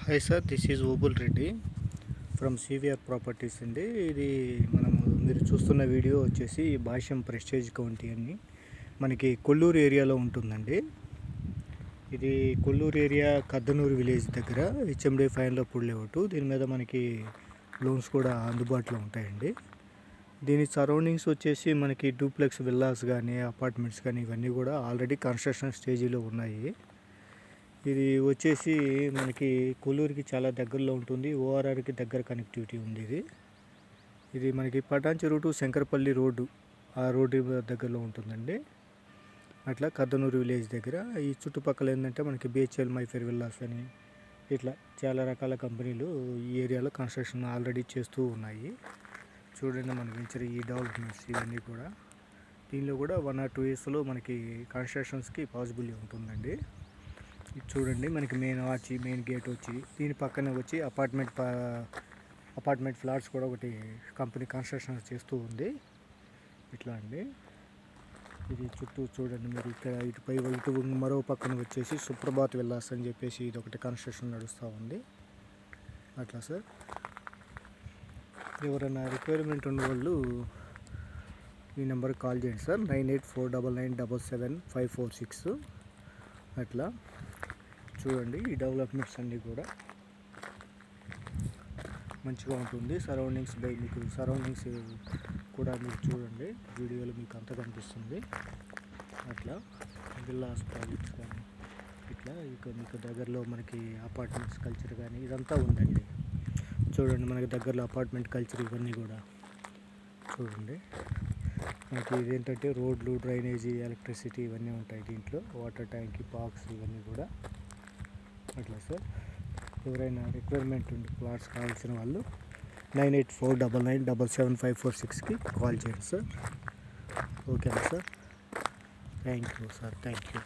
Hi sir, this is Obul Reddy from CVR properties అండి. ఇది మీరు చూస్తున్న వీడియో వచ్చేసి భాష్యం ప్రెస్టేజ్ కౌంటీ అని మనకి కొల్లూరు ఏరియాలో ఉంటుందండి. ఇది కొల్లూరు ఏరియా కద్దనూరు విలేజ్ దగ్గర హెచ్ఎండి ఫైన్లో పుడలేవటు. దీని మీద మనకి లోన్స్ కూడా అందుబాటులో ఉంటాయండి. దీని సరౌండింగ్స్ వచ్చేసి మనకి డూప్లెక్స్ విల్లాస్ కానీ అపార్ట్మెంట్స్ కానీ ఇవన్నీ కూడా ఆల్రెడీ కన్స్ట్రక్షన్ స్టేజీలో ఉన్నాయి. ఇది వచ్చేసి మనకి కొల్లూరుకి చాలా దగ్గరలో ఉంటుంది. ఓఆర్ఆర్కి దగ్గర కనెక్టివిటీ ఉంది. ఇది మనకి పటాన్చెరు టు శంకరపల్లి రోడ్డు, ఆ రోడ్డు దగ్గరలో ఉంటుందండి. అట్లా కద్దనూరు విలేజ్ దగ్గర. ఈ చుట్టుపక్కల ఏంటంటే మనకి బిహెచ్ఎల్ మైఫేర్ విల్లాస్ అని ఇట్లా చాలా రకాల కంపెనీలు ఈ ఏరియాలో కన్స్ట్రక్షన్ ఆల్రెడీ చేస్తూ ఉన్నాయి. చూడండి మన వెంచర్ ఈ డెవలప్మెంట్స్ ఇవన్నీ కూడా దీనిలో కూడా 1 or 2 yearsలో మనకి కన్స్ట్రక్షన్స్కి పాసిబుల్ ఉంటుందండి. చూడండి మనకి మెయిన్ గేట్ వచ్చి దీని పక్కనే వచ్చి అపార్ట్మెంట్ ఫ్లాట్స్ కూడా ఒకటి కంపెనీ కన్స్ట్రక్షన్ చేస్తూ ఉంది. ఇట్లా అండి. ఇది చుట్టూ చూడండి మీరు ఇక్కడ ఇటు మరో పక్కన వచ్చేసి సుప్రభాత్ విల్లాస్ అని చెప్పేసి ఇది ఒకటి కన్స్ట్రక్షన్ నడుస్తూ ఉంది. అట్లా సార్, ఎవరైనా రిక్వైర్మెంట్ ఉన్న వాళ్ళు ఈ నెంబర్కి కాల్ చేయండి సార్, 9849977546. అట్లా చూడండి ఈ డెవలప్మెంట్స్ అన్నీ కూడా మంచిగా ఉంటుంది. మీకు సరౌండింగ్స్ కూడా మీరు చూడండి, వీడియోలో మీకు అంతా కనిపిస్తుంది. అట్లా విల్లాస్ ప్రాజెక్ట్స్ కానీ ఇట్లా ఇక మీకు దగ్గరలో మనకి అపార్ట్మెంట్స్ కల్చర్ కానీ ఇదంతా ఉందండి. చూడండి మనకి దగ్గరలో అపార్ట్మెంట్ కల్చర్ ఇవన్నీ కూడా చూడండి. మనకి ఇదేంటంటే రోడ్లు, డ్రైనేజీ, ఎలక్ట్రిసిటీ ఇవన్నీ ఉంటాయి దీంట్లో. వాటర్ ట్యాంక్, పార్క్స్ ఇవన్నీ కూడా. అట్లా సార్, ఎవరైనా రిక్వైర్మెంట్ ఉండి ప్లాట్స్ కావాల్సిన వాళ్ళు 9849977546కి కాల్ చేయండి సార్. ఓకేనా sir? Thank you sir, thank you.